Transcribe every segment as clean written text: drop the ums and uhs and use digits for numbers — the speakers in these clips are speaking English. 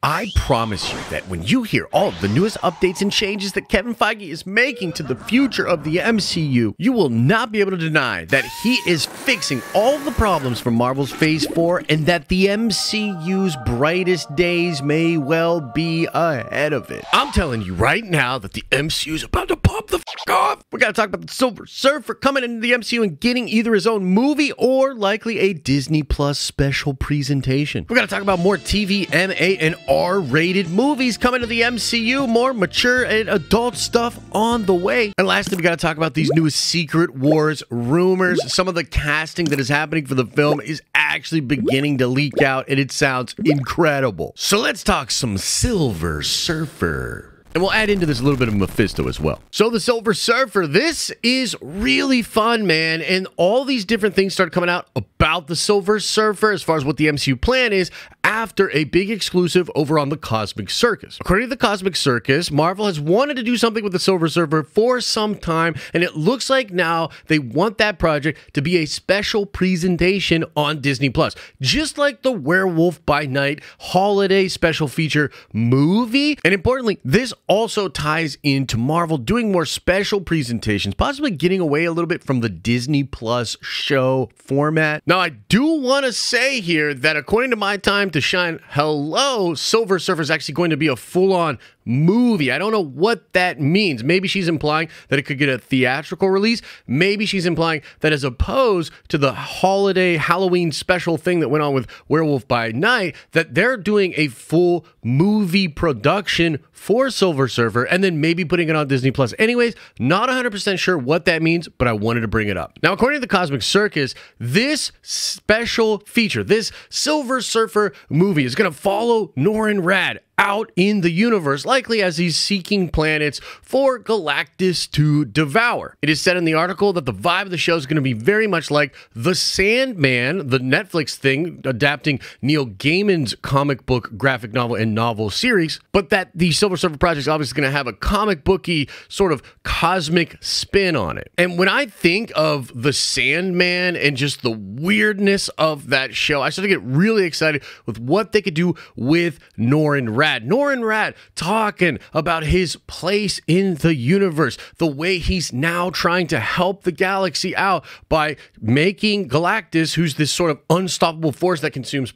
I promise you that when you hear all of the newest updates and changes that Kevin Feige is making to the future of the MCU, you will not be able to deny that he is fixing all the problems from Marvel's Phase 4 and that the MCU's brightest days may well be ahead of it. I'm telling you right now that the MCU is about to pop the f*** off. We gotta talk about the Silver Surfer coming into the MCU and getting either his own movie or likely a Disney Plus special presentation. We gotta talk about more TV, MA, and R-rated movies coming to the MCU, more mature and adult stuff on the way. And lastly, we gotta talk about these newest Secret Wars rumors. Some of the casting that is happening for the film is actually beginning to leak out, and it sounds incredible. So let's talk some Silver Surfer. And we'll add into this a little bit of Mephisto as well. So the Silver Surfer, this is really fun, man. And all these different things start coming out about the Silver Surfer as far as what the MCU plan is after a big exclusive over on the Cosmic Circus. According to the Cosmic Circus, Marvel has wanted to do something with the Silver Surfer for some time, and it looks like now they want that project to be a special presentation on Disney Plus. Just like the Werewolf by Night holiday special feature movie. And importantly, this also ties into Marvel doing more special presentations, possibly getting away a little bit from the Disney Plus show format. Now, I do want to say here that according to My Time to Shine, hello, Silver Surfer is actually going to be a full-on movie. I don't know what that means. Maybe she's implying that it could get a theatrical release. Maybe she's implying that as opposed to the holiday Halloween special thing that went on with Werewolf by Night, that they're doing a full movie production for Silver Surfer and then maybe putting it on Disney Plus. Anyways, not 100% sure what that means, but I wanted to bring it up. Now, according to the Cosmic Circus, this special feature, this Silver Surfer movie is going to follow Norrin Radd out in the universe, likely as he's seeking planets for Galactus to devour. It is said in the article that the vibe of the show is going to be very much like The Sandman, the Netflix thing, adapting Neil Gaiman's comic book, graphic novel, and novel series, but that the Silver Surfer project is obviously going to have a comic booky sort of cosmic spin on it. And when I think of The Sandman and just the weirdness of that show, I start to get really excited with what they could do with Norrin Radd. Norrin Radd talking about his place in the universe, the way he's now trying to help the galaxy out by making Galactus, who's this sort of unstoppable force that consume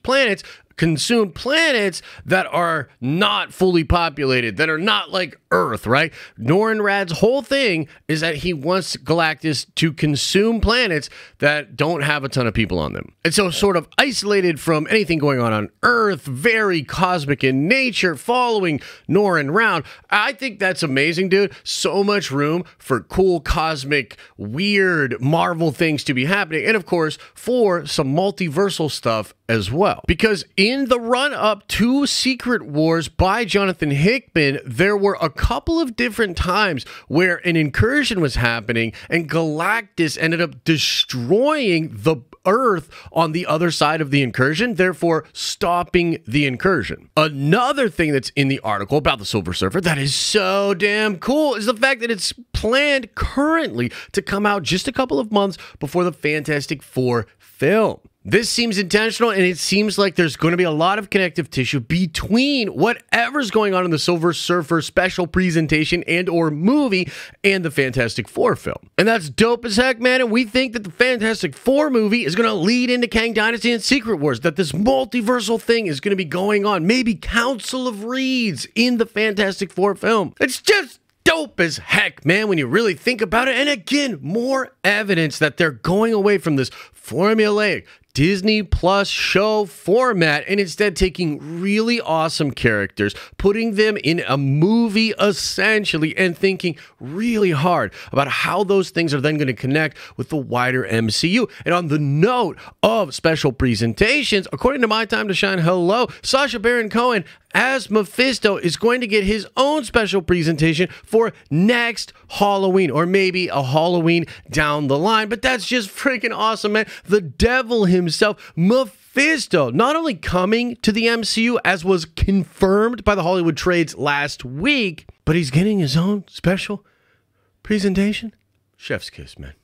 planets that are not fully populated, that are not like Earth, right? Norrin Radd's whole thing is that he wants Galactus to consume planets that don't have a ton of people on them. And so sort of isolated from anything going on Earth, very cosmic in nature, following Norrin Radd. I think that's amazing, dude. So much room for cool, cosmic, weird Marvel things to be happening. And of course, for some multiversal stuff as well. Because in the run-up to Secret Wars by Jonathan Hickman, there were a couple of different times where an incursion was happening and Galactus ended up destroying the Earth on the other side of the incursion, therefore stopping the incursion. Another thing that's in the article about the Silver Surfer that is so damn cool is the fact that it's planned currently to come out just a couple of months before the Fantastic Four film. This seems intentional, and it seems like there's going to be a lot of connective tissue between whatever's going on in the Silver Surfer special presentation and or movie and the Fantastic Four film. And that's dope as heck, man, and we think that the Fantastic Four movie is going to lead into Kang Dynasty and Secret Wars, that this multiversal thing is going to be going on, maybe Council of Reeds in the Fantastic Four film. It's just dope as heck, man, when you really think about it. And again, more evidence that they're going away from this formulaic Disney Plus show format and instead taking really awesome characters, putting them in a movie essentially, and thinking really hard about how those things are then going to connect with the wider MCU. And on the note of special presentations, according to My Time to Shine, hello, Sacha Baron Cohen as Mephisto is going to get his own special presentation for next Halloween, or maybe a Halloween down the line. But that's just freaking awesome, man. The devil himself, Mephisto, not only coming to the MCU as was confirmed by the Hollywood trades last week, but he's getting his own special presentation. Chef's kiss, man.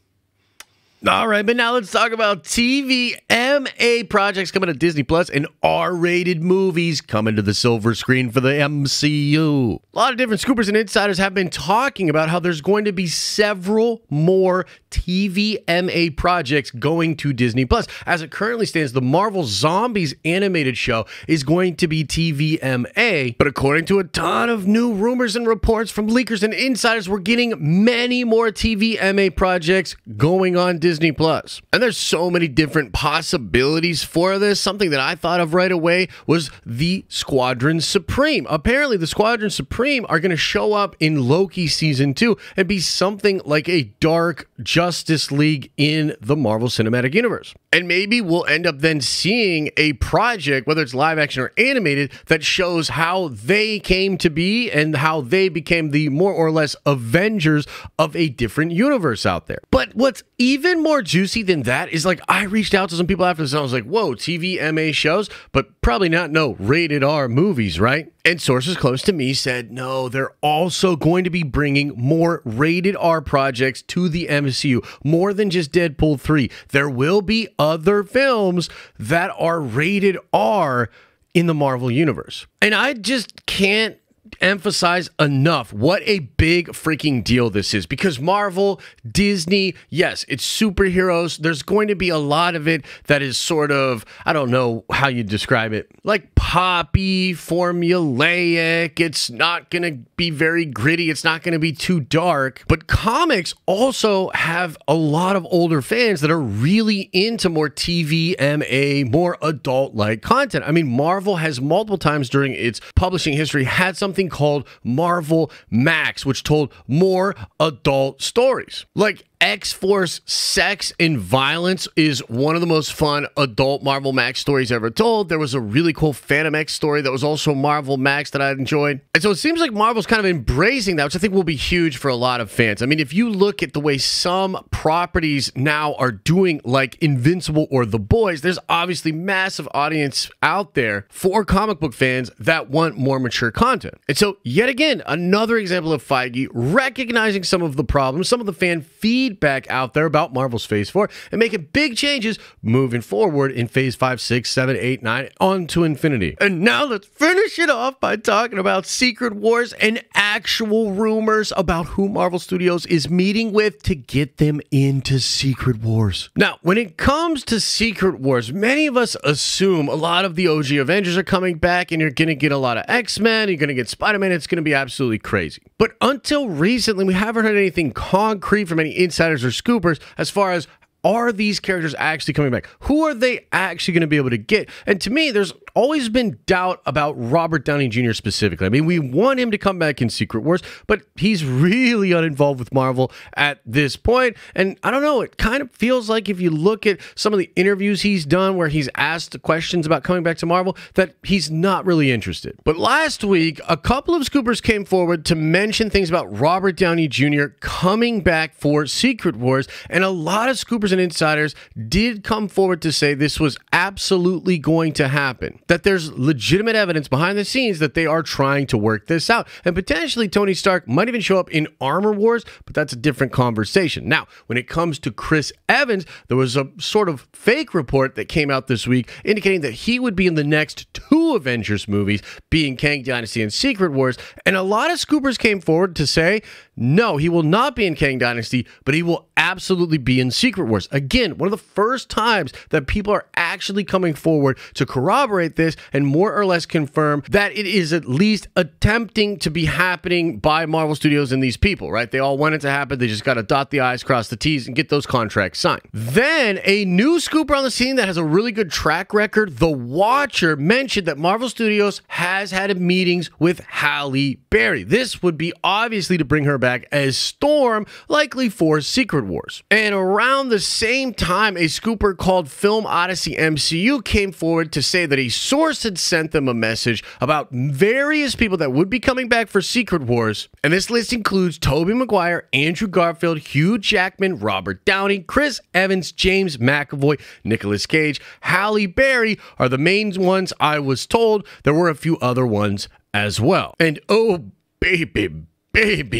All right, but now let's talk about TVMA projects coming to Disney Plus and R-rated movies coming to the silver screen for the MCU. A lot of different scoopers and insiders have been talking about how there's going to be several more TVMA projects going to Disney Plus. As it currently stands, the Marvel Zombies animated show is going to be TVMA, but according to a ton of new rumors and reports from leakers and insiders, we're getting many more TVMA projects going on Disney Plus. And there's so many different possibilities for this. Something that I thought of right away was the Squadron Supreme. Apparently, the Squadron Supreme are going to show up in Loki Season 2 and be something like a dark Justice League in the Marvel Cinematic Universe. And maybe we'll end up then seeing a project, whether it's live action or animated, that shows how they came to be and how they became the more or less Avengers of a different universe out there. But what's even more juicy than that is, like, I reached out to some people after this and I was like, whoa, TVMA shows, but probably not no rated R movies, right? And sources close to me said, no, they're also going to be bringing more rated R projects to the MCU, more than just Deadpool 3. There will be other films that are rated R in the Marvel Universe. And I just can't emphasize enough what a big freaking deal this is, because Marvel, Disney, yes, it's superheroes. There's going to be a lot of it that is sort of, I don't know how you describe it, like poppy, formulaic. It's not going to be very gritty. It's not going to be too dark. But comics also have a lot of older fans that are really into more TVMA, more adult-like content. I mean, Marvel has multiple times during its publishing history had something called Marvel Max, which told more adult stories. Like X-Force Sex and Violence is one of the most fun adult Marvel Max stories ever told. There was a really cool Phantom X story that was also Marvel Max that I enjoyed. And so it seems like Marvel's kind of embracing that, which I think will be huge for a lot of fans. I mean, if you look at the way some properties now are doing, like Invincible or The Boys, there's obviously massive audience out there for comic book fans that want more mature content. And so, yet again, another example of Feige recognizing some of the problems, some of the fan feedback out there about Marvel's Phase 4, and making big changes moving forward in Phase 5, 6, 7, 8, 9, on to infinity. And now let's finish it off by talking about Secret Wars and actual rumors about who Marvel Studios is meeting with to get them into Secret Wars. Now, when it comes to Secret Wars, many of us assume a lot of the OG Avengers are coming back, and you're going to get a lot of X-Men, you're going to get Spider-Man, it's going to be absolutely crazy. But until recently, we haven't heard anything concrete from any insiders or scoopers as far as, are these characters actually coming back? Who are they actually going to be able to get? And to me, there's always been doubt about Robert Downey Jr. specifically. I mean, we want him to come back in Secret Wars, but he's really uninvolved with Marvel at this point. And I don't know, it kind of feels like if you look at some of the interviews he's done where he's asked questions about coming back to Marvel, that he's not really interested. But last week, a couple of scoopers came forward to mention things about Robert Downey Jr. coming back for Secret Wars, and a lot of scoopers and insiders did come forward to say this was absolutely going to happen, that there's legitimate evidence behind the scenes that they are trying to work this out, and potentially Tony Stark might even show up in Armor Wars, but that's a different conversation. Now, when it comes to Chris Evans, there was a sort of fake report that came out this week indicating that he would be in the next 2 Avengers movies, being Kang Dynasty and Secret Wars, and a lot of scoopers came forward to say, no, he will not be in Kang Dynasty, but he will absolutely be in Secret Wars. Again, one of the first times that people are actually coming forward to corroborate this and more or less confirm that it is at least attempting to be happening by Marvel Studios and these people, right? They all want it to happen. They just got to dot the I's, cross the T's, and get those contracts signed. Then a new scooper on the scene that has a really good track record, The Watcher, mentioned that Marvel Studios has had meetings with Halle Berry. This would be obviously to bring her back as Storm, likely for Secret Wars. And around the same time, a scooper called Film Odyssey MCU came forward to say that a source had sent them a message about various people that would be coming back for Secret Wars. And this list includes Tobey Maguire, Andrew Garfield, Hugh Jackman, Robert Downey, Chris Evans, James McAvoy, Nicolas Cage, Halle Berry are the main ones I was told. There were a few other ones as well. And oh, baby,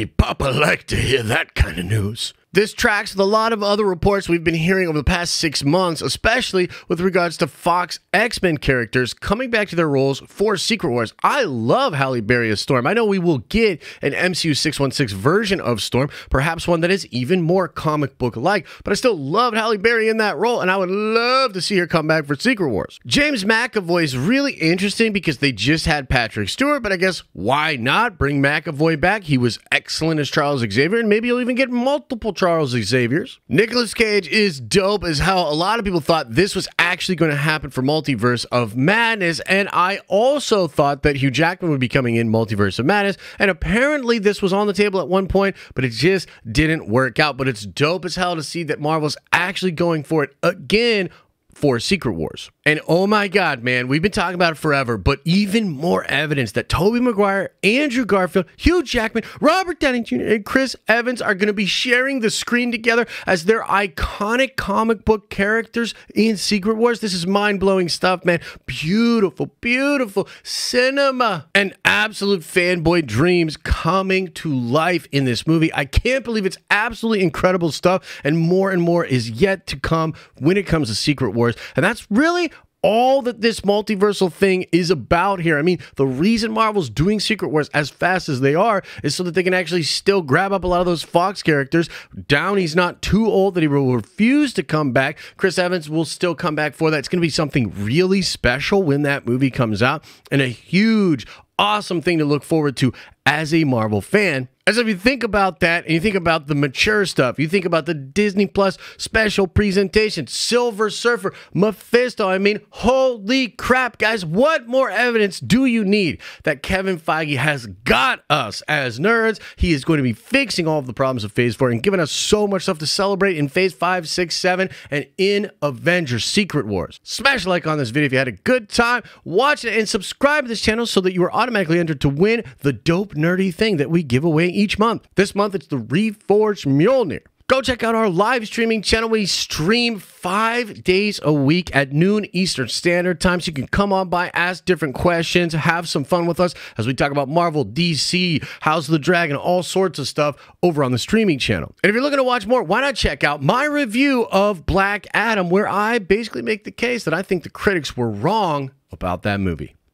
Papa liked to hear that kind of news. This tracks with a lot of other reports we've been hearing over the past 6 months, especially with regards to Fox X-Men characters coming back to their roles for Secret Wars. I love Halle Berry as Storm. I know we will get an MCU 616 version of Storm, perhaps one that is even more comic book-like, but I still loved Halle Berry in that role, and I would love to see her come back for Secret Wars. James McAvoy is really interesting because they just had Patrick Stewart, but I guess why not bring McAvoy back? He was excellent as Charles Xavier, and maybe you'll even get multiple Charles Xaviers. Nicolas Cage is dope as hell. A lot of people thought this was actually going to happen for Multiverse of Madness, and I also thought that Hugh Jackman would be coming in Multiverse of Madness, and apparently this was on the table at one point, but it just didn't work out. But it's dope as hell to see that Marvel's actually going for it again for Secret Wars. And oh my God, man, we've been talking about it forever, but even more evidence that Tobey Maguire, Andrew Garfield, Hugh Jackman, Robert Downey Jr., and Chris Evans are going to be sharing the screen together as their iconic comic book characters in Secret Wars. This is mind-blowing stuff, man. Beautiful, beautiful cinema and absolute fanboy dreams coming to life in this movie. I can't believe it's absolutely incredible stuff, and more is yet to come when it comes to Secret Wars. And that's really all that this multiversal thing is about here. I mean, the reason Marvel's doing Secret Wars as fast as they are is so that they can actually still grab up a lot of those Fox characters. Downey's not too old that he will refuse to come back. Chris Evans will still come back for that. It's going to be something really special when that movie comes out, and a huge, awesome thing to look forward to as a Marvel fan. As if you think about that and you think about the mature stuff, you think about the Disney Plus special presentation, Silver Surfer, Mephisto. I mean, holy crap, guys. What more evidence do you need that Kevin Feige has got us as nerds? He is going to be fixing all of the problems of Phase 4 and giving us so much stuff to celebrate in Phase 5, 6, 7, and in Avengers Secret Wars. Smash a like on this video if you had a good time watching it, and subscribe to this channel so that you are automatically entered to win the dope nerdy thing that we give away each month. This month, it's the Reforged Mjolnir. Go check out our live streaming channel. We stream 5 days a week at noon Eastern Standard Time, so you can come on by, ask different questions, have some fun with us as we talk about Marvel, DC, House of the Dragon, all sorts of stuff over on the streaming channel. And if you're looking to watch more, why not check out my review of Black Adam, where I basically make the case that I think the critics were wrong about that movie.